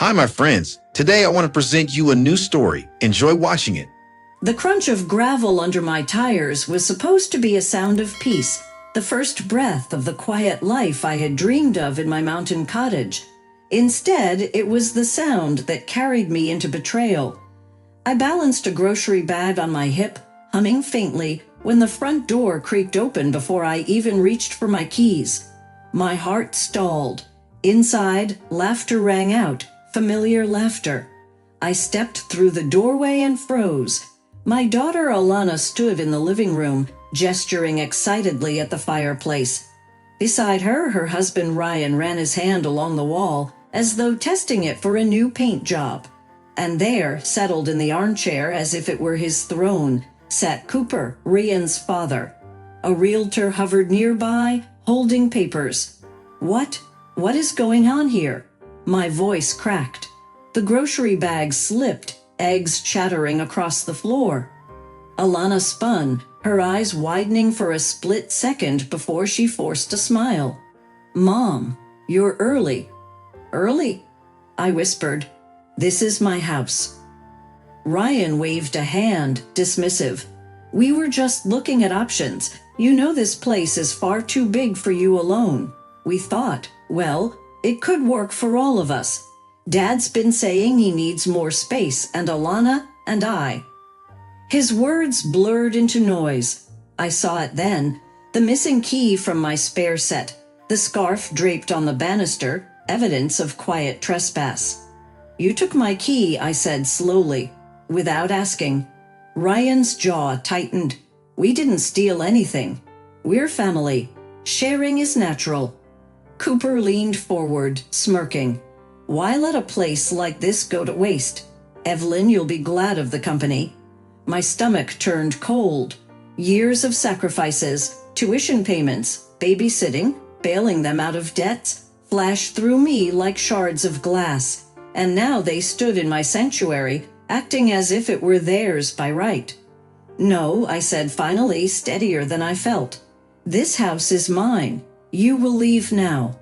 Hi, my friends. Today I want to present you a new story. Enjoy watching it. The crunch of gravel under my tires was supposed to be a sound of peace, the first breath of the quiet life I had dreamed of in my mountain cottage. Instead, it was the sound that carried me into betrayal. I balanced a grocery bag on my hip, humming faintly, when the front door creaked open before I even reached for my keys. My heart stalled. Inside, laughter rang out, familiar laughter. I stepped through the doorway and froze. My daughter Alana stood in the living room, gesturing excitedly at the fireplace. Beside her, her husband Ryan ran his hand along the wall, as though testing it for a new paint job. And there, settled in the armchair as if it were his throne, sat Cooper, Ryan's father. A realtor hovered nearby, holding papers. What is going on here? My voice cracked. The grocery bag slipped, eggs chattering across the floor. Alana spun, her eyes widening for a split second before she forced a smile. "Mom, you're early." "Early?" I whispered. "This is my house." Ryan waved a hand, dismissive. "We were just looking at options. You know this place is far too big for you alone. We thought, well, it could work for all of us. Dad's been saying he needs more space, and Alana and I." His words blurred into noise. I saw it then, the missing key from my spare set, the scarf draped on the banister, evidence of quiet trespass. "You took my key," I said slowly, without asking. Ryan's jaw tightened. "We didn't steal anything. We're family. Sharing is natural." Cooper leaned forward, smirking. "Why let a place like this go to waste? Evelyn, you'll be glad of the company." My stomach turned cold. Years of sacrifices, tuition payments, babysitting, bailing them out of debts, flashed through me like shards of glass. And now they stood in my sanctuary, acting as if it were theirs by right. "No," I said finally, steadier than I felt. "This house is mine. You will leave now."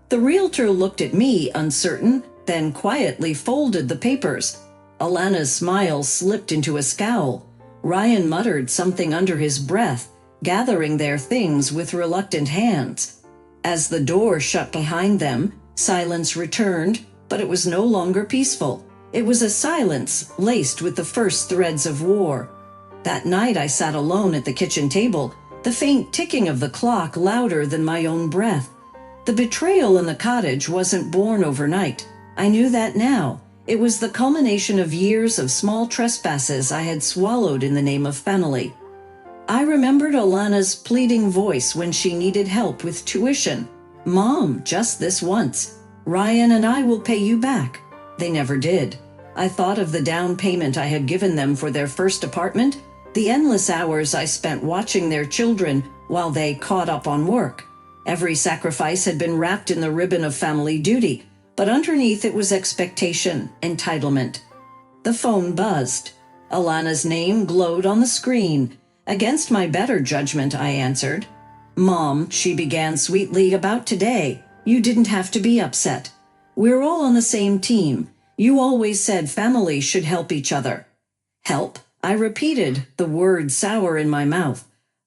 The realtor looked at me, uncertain, then quietly folded the papers. Alana's smile slipped into a scowl. Ryan muttered something under his breath, gathering their things with reluctant hands. As the door shut behind them, silence returned, but it was no longer peaceful. It was a silence laced with the first threads of war. That night I sat alone at the kitchen table, the faint ticking of the clock louder than my own breath. The betrayal in the cottage wasn't born overnight. I knew that now. It was the culmination of years of small trespasses I had swallowed in the name of family. I remembered Alana's pleading voice when she needed help with tuition. "Mom, just this once. Ryan and I will pay you back." They never did. I thought of the down payment I had given them for their first apartment, the endless hours I spent watching their children while they caught up on work. Every sacrifice had been wrapped in the ribbon of family duty, but underneath it was expectation, entitlement. The phone buzzed. Alana's name glowed on the screen. Against my better judgment, I answered. "Mom," she began sweetly, "about today. You didn't have to be upset. We're all on the same team. You always said family should help each other." "Help?" I repeated, the word sour in my mouth.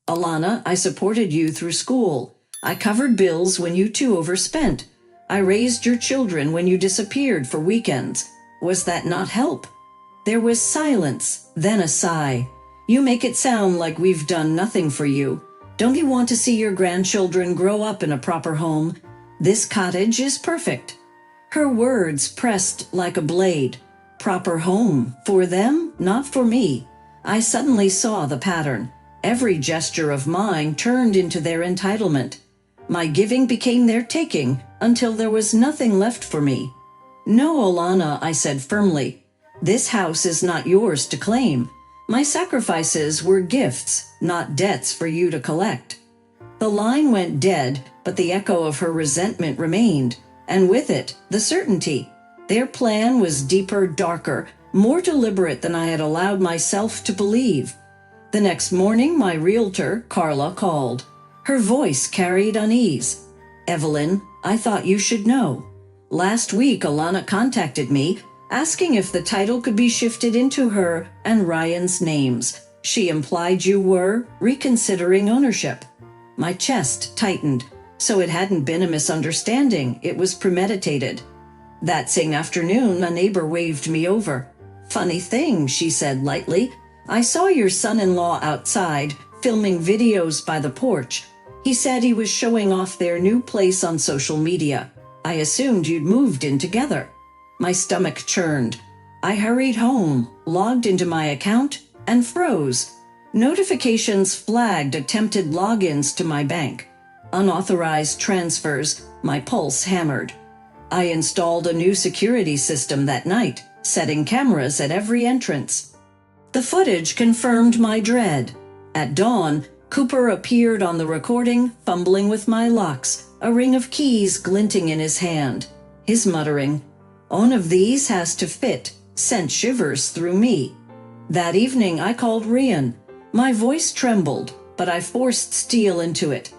"Alana, I supported you through school. I covered bills when you two overspent. I raised your children when you disappeared for weekends. Was that not help?" There was silence, then a sigh. "You make it sound like we've done nothing for you. Don't you want to see your grandchildren grow up in a proper home? This cottage is perfect." Her words pressed like a blade. Proper home. For them, not for me. I suddenly saw the pattern. Every gesture of mine turned into their entitlement. My giving became their taking, until there was nothing left for me. "No, Alana," I said firmly. "This house is not yours to claim. My sacrifices were gifts, not debts for you to collect." The line went dead, but the echo of her resentment remained, and with it, the certainty. Their plan was deeper, darker, more deliberate than I had allowed myself to believe. The next morning, my realtor, Carla, called. Her voice carried unease. "Evelyn, I thought you should know. Last week, Alana contacted me, asking if the title could be shifted into her and Ryan's names. She implied you were reconsidering ownership. My chest tightened, so it hadn't been a misunderstanding. It was premeditated. That same afternoon, a neighbor waved me over. "Funny thing," she said lightly. "I saw your son-in-law outside, filming videos by the porch. He said he was showing off their new place on social media. I assumed you'd moved in together." My stomach churned. I hurried home, logged into my account, and froze. Notifications flagged attempted logins to my bank. Unauthorized transfers. My pulse hammered. I installed a new security system that night, setting cameras at every entrance. The footage confirmed my dread. At dawn, Cooper appeared on the recording, fumbling with my locks, a ring of keys glinting in his hand. His muttering, "One of these has to fit," sent shivers through me. That evening, I called Ryan. My voice trembled, but I forced steel into it.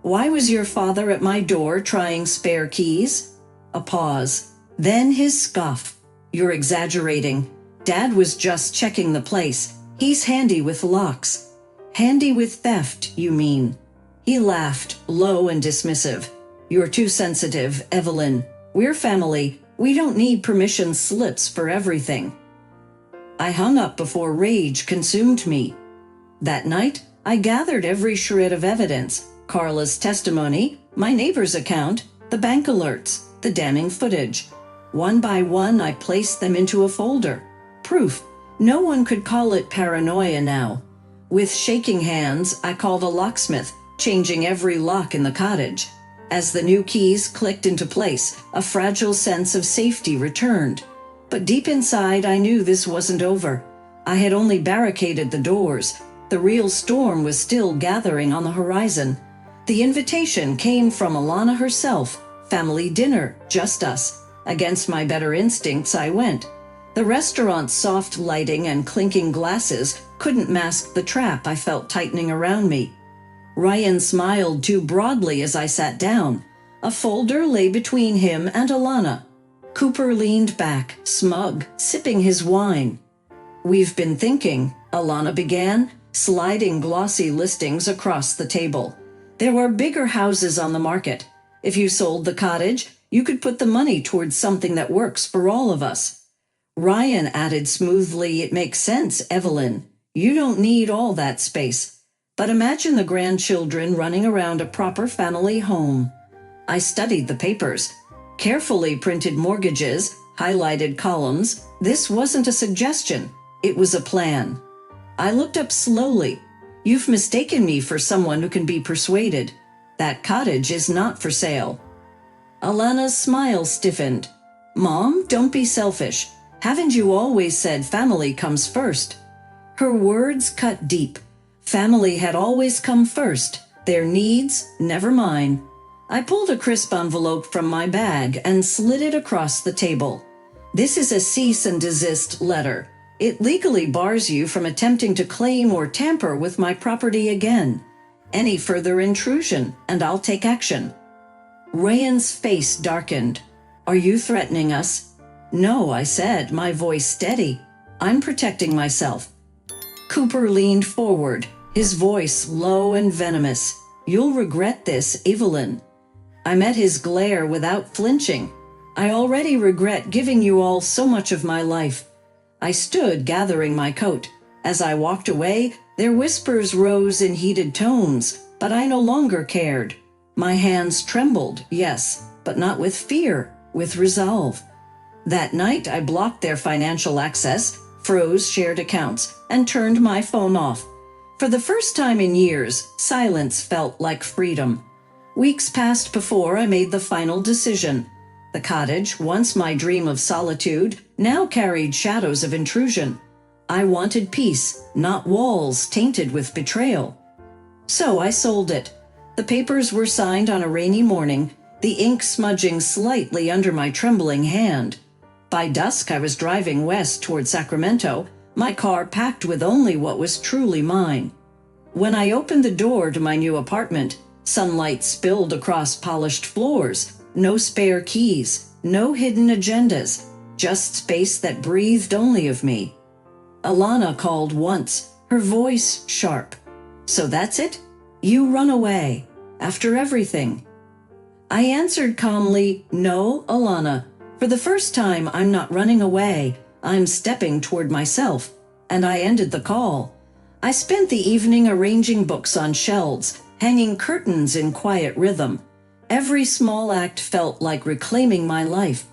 "Why was your father at my door trying spare keys?" A pause. Then his scoff. "You're exaggerating. Dad was just checking the place. He's handy with locks." "Handy with theft, you mean?" He laughed, low and dismissive. "You're too sensitive, Evelyn. We're family. We don't need permission slips for everything." I hung up before rage consumed me. That night, I gathered every shred of evidence: Carla's testimony, my neighbor's account, the bank alerts, the damning footage. One by one, I placed them into a folder. Proof. No one could call it paranoia now. With shaking hands, I called a locksmith, changing every lock in the cottage. As the new keys clicked into place, a fragile sense of safety returned. But deep inside, I knew this wasn't over. I had only barricaded the doors. The real storm was still gathering on the horizon. The invitation came from Alana herself. Family dinner, just us. Against my better instincts, I went. The restaurant's soft lighting and clinking glasses couldn't mask the trap I felt tightening around me. Ryan smiled too broadly as I sat down. A folder lay between him and Alana. Cooper leaned back, smug, sipping his wine. "We've been thinking," Alana began, sliding glossy listings across the table. "There are bigger houses on the market. If you sold the cottage, you could put the money towards something that works for all of us." Ryan added smoothly, "It makes sense, Evelyn. You don't need all that space. But imagine the grandchildren running around a proper family home." I studied the papers. Carefully printed mortgages, highlighted columns. This wasn't a suggestion. It was a plan. I looked up slowly. "You've mistaken me for someone who can be persuaded. That cottage is not for sale." Alana's smile stiffened. "Mom, don't be selfish. Haven't you always said family comes first?" Her words cut deep. Family had always come first. Their needs, never mine. I pulled a crisp envelope from my bag and slid it across the table. "This is a cease and desist letter. It legally bars you from attempting to claim or tamper with my property again. Any further intrusion, and I'll take action." Ryan's face darkened. "Are you threatening us?" "No," I said, my voice steady. "I'm protecting myself." Cooper leaned forward, his voice low and venomous. "You'll regret this, Evelyn." I met his glare without flinching. "I already regret giving you all so much of my life." I stood gathering my coat. As I walked away, their whispers rose in heated tones, but I no longer cared. My hands trembled, yes, but not with fear, with resolve. That night, I blocked their financial access, froze shared accounts, and turned my phone off. For the first time in years, silence felt like freedom. Weeks passed before I made the final decision. The cottage, once my dream of solitude, now carried shadows of intrusion. I wanted peace, not walls tainted with betrayal. So I sold it. The papers were signed on a rainy morning, the ink smudging slightly under my trembling hand. By dusk, I was driving west toward Sacramento, my car packed with only what was truly mine. When I opened the door to my new apartment, sunlight spilled across polished floors, no spare keys, no hidden agendas, just space that breathed only of me. Alana called once, her voice sharp. "So that's it? You run away, after everything?" I answered calmly, "No, Alana. For the first time, I'm not running away. I'm stepping toward myself." And I ended the call. I spent the evening arranging books on shelves, hanging curtains in quiet rhythm. Every small act felt like reclaiming my life.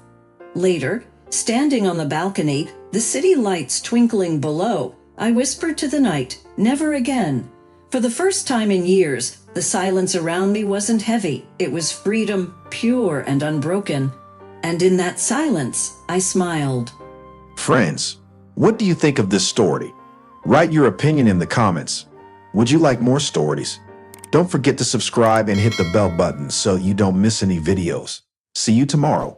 Later, standing on the balcony, the city lights twinkling below, I whispered to the night, "Never again." For the first time in years, the silence around me wasn't heavy. It was freedom, pure and unbroken. And in that silence, I smiled. Friends, what do you think of this story? Write your opinion in the comments. Would you like more stories? Don't forget to subscribe and hit the bell button so you don't miss any videos. See you tomorrow.